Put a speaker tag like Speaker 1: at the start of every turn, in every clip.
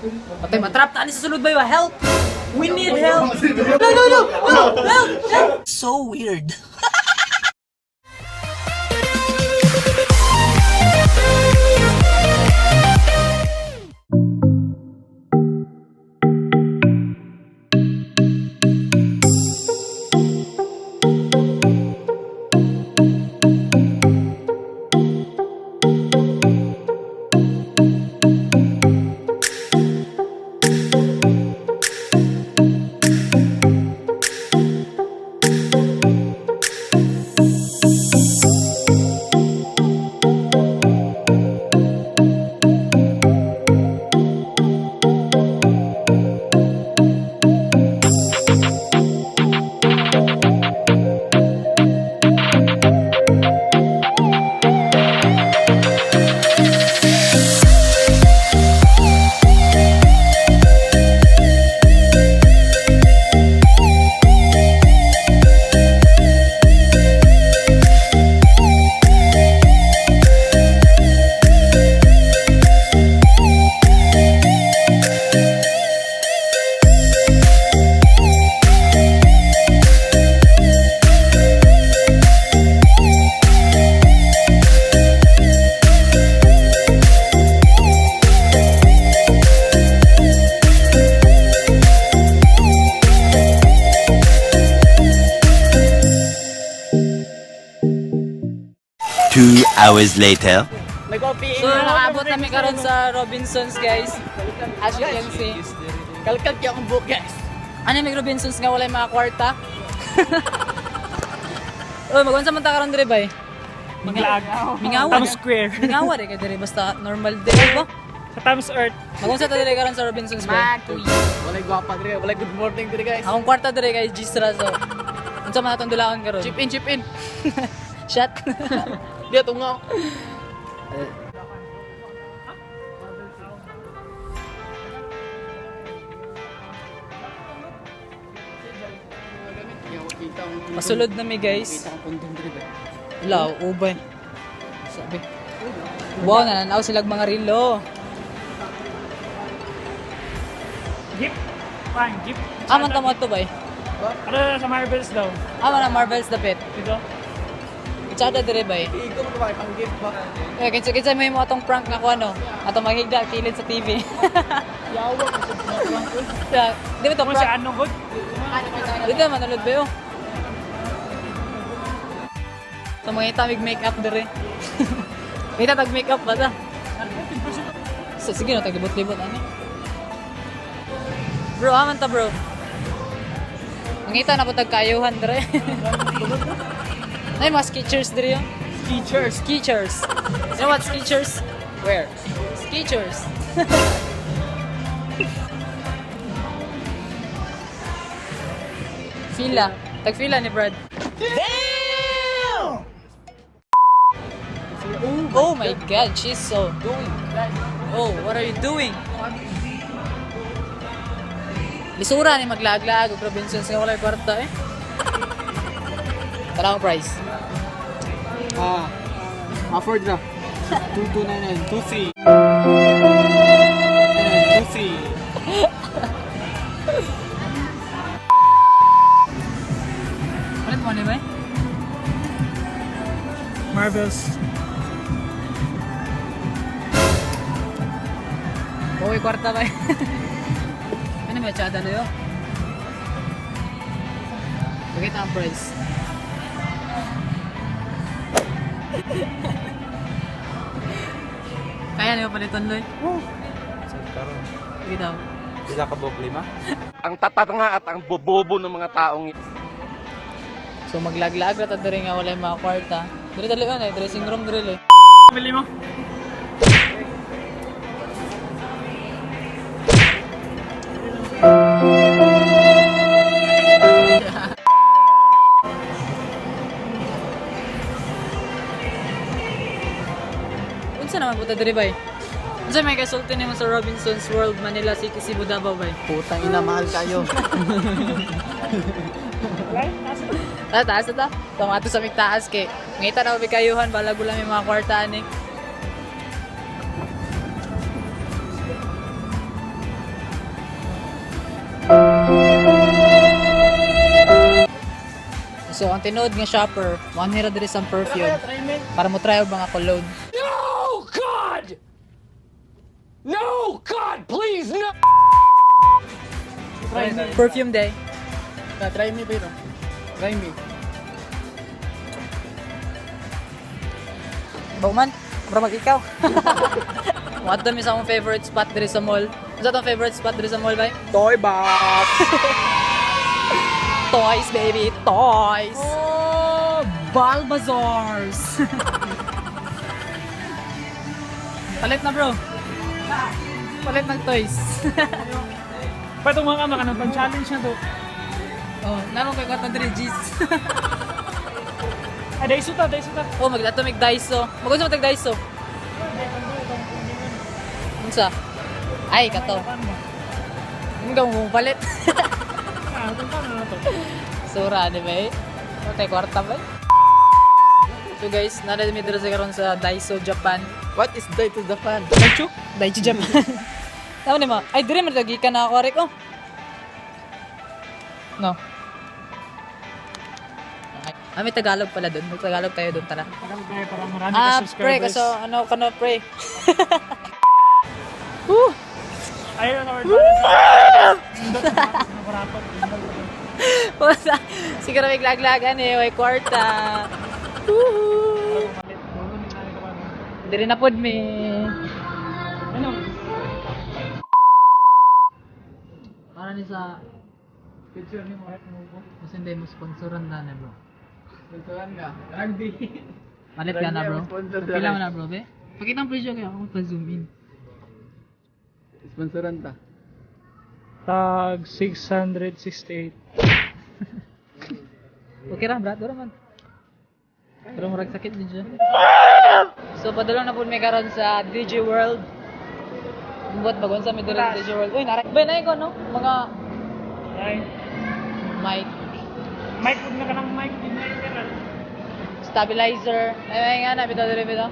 Speaker 1: Patay, matrap tani sa sulod ba yun? Help! We need help! No! Help! So weird.
Speaker 2: Hours later.
Speaker 1: So, nakaabot namin karon sa Robinsons, guys. As you can see.
Speaker 3: Kalkal kaya akong book, guys.
Speaker 1: Ano yung Robinsons nga wala yung mga kwarta? Uy, magwansa man ta karon dire bay.
Speaker 3: Nanglaag.
Speaker 1: Mingawa.
Speaker 3: Times Square.
Speaker 1: Mingawa rin ka dire basta normal dire ba?
Speaker 3: Sa Times Earth.
Speaker 1: Magwansa ta dire karon sa Robinsons bay.
Speaker 3: Walay guwapa dire, walay good morning dire, guys.
Speaker 1: Akong kwarta dire kay Gisra so. Unsa man atong dulakan karon?
Speaker 3: Chip in.
Speaker 1: Shot.
Speaker 3: Dia tungaw.
Speaker 1: Pasulod na mi guys. Wala, ubay. Sabi. Wow, nananaw silang mga rilo.
Speaker 3: Jeep. Fine, jeep.
Speaker 1: Aman tamo to bay.
Speaker 3: Ano sa Marvels daw?
Speaker 1: Aman na Marvel's dapit.
Speaker 3: Dito.
Speaker 1: Chada dire bay.
Speaker 3: Igo mo ba pang gift ba?
Speaker 1: Eh, kinsa may mo atong prank na ko ano. Atong maghigda kilid sa TV.
Speaker 3: Yawa ko sa
Speaker 1: Di ba to
Speaker 3: Kung sa
Speaker 1: prank?
Speaker 3: anong hood?
Speaker 1: Di ba manulod ba yun? So mga itamig make-up dire. Kita tag make-up ba ta? So, sige na, taglibot-libot ano. Bro, aman ta bro. Mangita na po tagkayuhan dire. Ay, mga sketchers dire yun. Sketchers. You know what sketchers? Where? Sketchers. Fila. Tag-fila ni Brad. Damn! Oh my God, she's so doing. Oh, what are you doing? Lisura ni maglaag-laag o Robinsons nga wala kwarta eh. Tara ang price.
Speaker 3: Afford na. 2299. 23. 23.
Speaker 1: Ano mo ni ba?
Speaker 3: Marvels.
Speaker 1: Bawi kwarta ba? Ano ba, chada na yun? Pakita ang price. Kaya niyo palitan Loy? Pakita mo.
Speaker 4: Sila ka problema? Ang tatanga at ang bobobo ng mga taong
Speaker 1: So maglaglag ra ta diri nga wala mga kwarta. Diri dali on eh, dressing room diri eh.
Speaker 3: Bili mo.
Speaker 1: Unsa naman puta diri bay? Unsa may kasulti nimo sa Robinsons World Manila City Cebu Davao bay?
Speaker 3: Putang ina, mahal kayo.
Speaker 1: Taas na ta. Tumato sa mig taas kay. Ngita na ubi kayuhan balago lang yung mga kwartaan eh. So, ang tinood nga shopper, manira diri sa perfume para mo try og mga cologne.
Speaker 4: No, God! No, God, please, no!
Speaker 1: Perfume day.
Speaker 3: Try me, pero. Try me.
Speaker 1: Bauman, para mag-ikaw. What mi sa akong favorite spot diri sa mall? Ano sa favorite spot diri sa mall, bay?
Speaker 3: Toy box!
Speaker 1: Toys, baby, toys! Oh, Balbazars! Palit na, bro. Palit ng toys.
Speaker 3: Patong mga ano, pang-challenge na to.
Speaker 1: Oh, naman kay Kwarta diri, G's.
Speaker 3: Ah, Daiso ta.
Speaker 1: Oh, mag-atomig Daiso. Mag-unsa mo tag-Daiso? Unsa? Ay, kato. Hindi ka mo palit. Sura, di ba eh? Okay, kwarta ba eh? So guys, nalami dito sa karon sa Daiso, Japan.
Speaker 3: What is Daiso Japan?
Speaker 1: Daiso? Daiso, Japan. Tama ni ma? Ay, dire, matagi ka na ako, Arik, oh. No. Okay. Ah, may Tagalog pala doon. May Tagalog tayo doon, tara.
Speaker 3: Tagalog tayo para marami
Speaker 1: Ah,
Speaker 3: ka
Speaker 1: pre,
Speaker 3: subscribers.
Speaker 1: kaso ano ka na, pre? Woo!
Speaker 3: Ayun na,
Speaker 1: Pusa, siguro may glaglagan eh, may kwarta. Woohoo! Diri na pod me.
Speaker 3: Ano?
Speaker 1: Para ni sa
Speaker 3: Picture ni mo.
Speaker 1: kasi hindi mo sponsoran na na, bro.
Speaker 3: Sponsoran ka. Rugby.
Speaker 1: Palit ka na, bro.
Speaker 3: Sponsor
Speaker 1: Pila mo na, bro, be? Pakita ang presyo kaya ako pa-zoom in.
Speaker 3: Sponsoran ta.
Speaker 5: Tag 668.
Speaker 1: Okay ra, brat, wala man. Pero murag sakit din siya. So, padulong na po may karon sa DJ World. Buat bagon sa may sa DJ World. Uy, naray. Ba, ko, no? Mga
Speaker 3: Ay.
Speaker 1: mic,
Speaker 3: Mic, huwag na ka ng mic. Hindi na yun.
Speaker 1: stabilizer. Ay, nga na, bitaw dito, bitaw.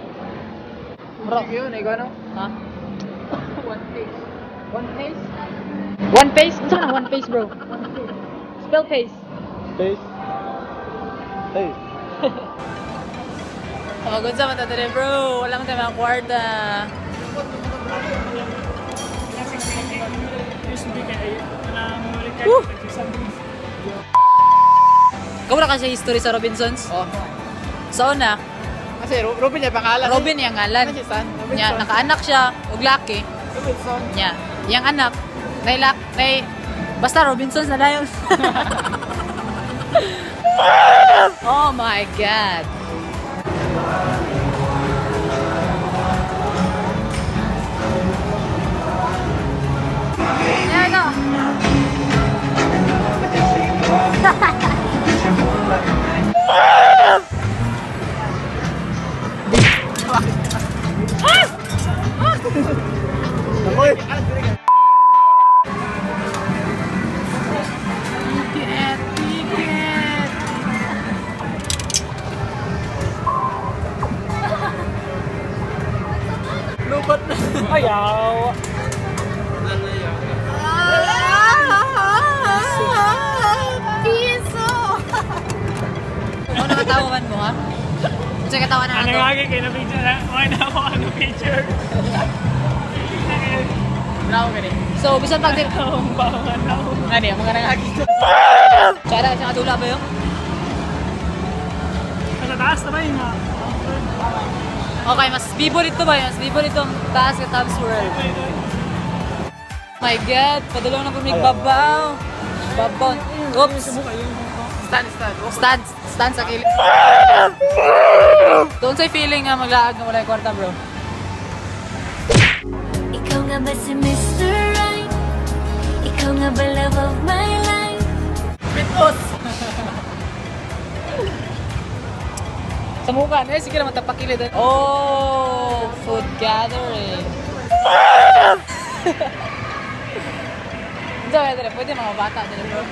Speaker 1: Bro,
Speaker 3: Yun, ikaw ano?
Speaker 1: ha? One face? One face? Ano ka na? One face, bro? Spell face.
Speaker 3: Face. Hey.
Speaker 1: Good sa mata dito, bro. Wala man tayo mga kwarta.
Speaker 3: USB kaya. Wala memory card.
Speaker 1: Woo!
Speaker 3: Nagsisample.
Speaker 1: Kamu na kasi history sa Robinsons?
Speaker 3: Oh.
Speaker 1: So na,
Speaker 3: Kasi Robin niya pangalan.
Speaker 1: Robin yung ngalan.
Speaker 3: Ano si Saan?
Speaker 1: Nya, nakaanak siya, ug laki.
Speaker 3: Robinson.
Speaker 1: Nya, yung anak, basta Robinsons na lang yun. Oh my God. Yan na.
Speaker 3: Nakoy.
Speaker 1: Ticket.
Speaker 3: Lubat na.
Speaker 5: Ayaw.
Speaker 1: Piso! Ano nakatawan mo, ha? Kasi katawan na
Speaker 3: Ano
Speaker 1: to.
Speaker 3: nga kayo na picture na? Okay na ako ano picture.
Speaker 1: Bravo ka rin. So, bisan pag din...
Speaker 3: Ang bawan ako.
Speaker 1: Ano yan, mga nangagi. Chada, siya katula ba yun?
Speaker 3: Sa taas na ba yun nga?
Speaker 1: Okay, mas bibo dito ba yun? Mas bibo dito ang taas ka Tom's World. My God, padulong na po may babaw. Babaw. Oops. Stand sa kilid. Don't say feeling nga maglaag na wala yung kwarta, bro.
Speaker 6: Ikaw nga ba si Mr. Right? Ikaw nga ba love of my life?
Speaker 1: Pesos! Sa mukha, eh, sige naman tapakilid. Oh, food gathering. Diyan, pwede mga bata din, bro.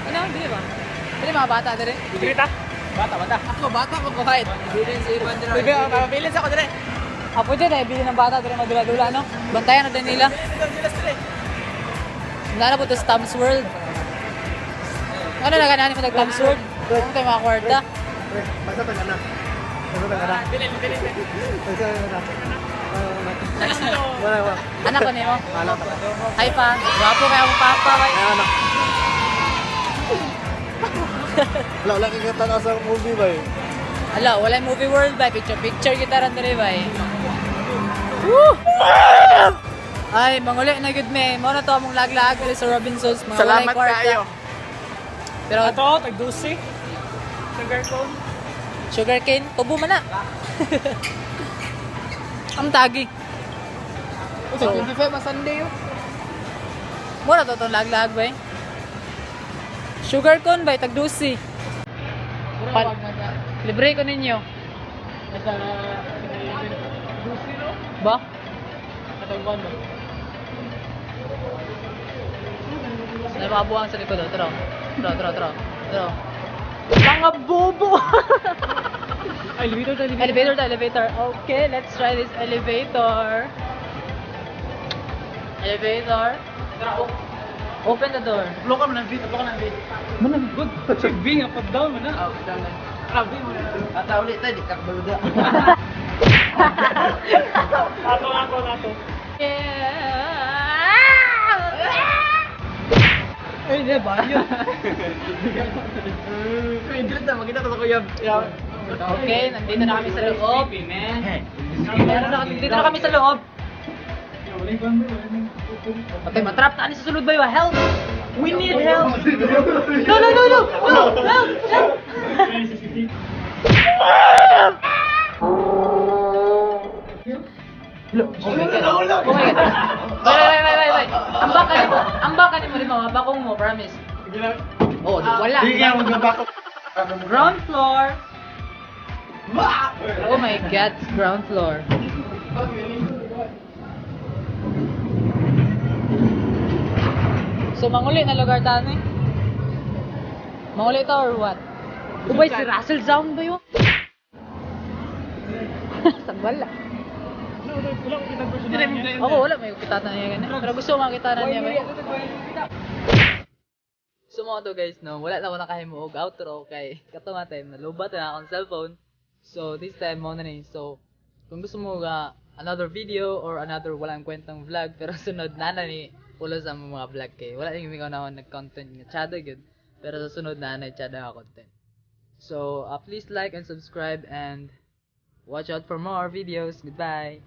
Speaker 1: Ano, hindi ba? Pwede mga bata din.
Speaker 3: Grita?
Speaker 1: Bata. Ako, bata ko kahit. Bilin sa iba din.
Speaker 3: Mabilis ako dire.
Speaker 1: Pwede na, bilin ng bata din madula-dula, no? Bantayan na din nila. Wala na po ito sa Tom's World. Ano na ganaan mo nag-Tom's World? Ano tayo mga kwarta?
Speaker 7: Basta tayo anak. Basta tayo anak. Basta tayo anak. Wala.
Speaker 1: Anak ko niyo?
Speaker 7: Anak.
Speaker 1: Hi pa. Gwapo kaya mo papa.
Speaker 7: Anak. Wala kang kata sa movie ba eh.
Speaker 1: Ala, wala yung movie world ba? Picture kita rin rin ba? Woo! Ay, manguli na good me. Mo na to among laglag dali sa Robinsons. Mga
Speaker 4: Salamat
Speaker 1: walay kwarta.
Speaker 4: kayo.
Speaker 1: Pero
Speaker 3: Ito, tag-12. Sugar cone.
Speaker 1: sugarcane, tubo man na. Ang tagi.
Speaker 7: So, 25 pa Sunday yun.
Speaker 1: Mo na to itong laglag ba? Sugar cone ba? Tagdusi. Libre ko ninyo. Ba? May mga buwang sa likod. Tara. Mga bobo! Elevator. Okay, let's try this elevator. Open the door.
Speaker 3: Blow ka mo ng beat. Mana, good. Check being up and down mo na. Grabe mo na.
Speaker 7: Ata ulit tayo, di ka baluda.
Speaker 3: Ato.
Speaker 7: Ay, di ba yun? Makita ko sa kuya.
Speaker 1: Okay, nandito na kami sa loob. Nandito na kami sa loob. Okay, matrap tayo sa sulod ba yun? Help! We need help! No! Help! Oh my God. Wait. Ang baka ni mo rin mga bakong mo, promise. Oh, wala.
Speaker 7: Hindi nga magbabakot.
Speaker 1: Ground floor. Oh my God, ground floor. So, manguli na lugar tayo eh? Manguli ito or what? Ubay, si Russell Sound ba yun? Wala. Oo, wala. May kita na niya ganyan. Pero gusto ko makita na niya ba? So mga to guys, no? Wala na ako nakahimuog outro kay katong time na lobat na akong cellphone. So this time mo na ni. So kung gusto mo another video or another walang kwentang vlog pero sunod na ni pulos ang mga vlog kay wala yung ikaw na nag-content nga chada good. Pero sa sunod na chada ka content. So please like and subscribe and watch out for more videos. Goodbye.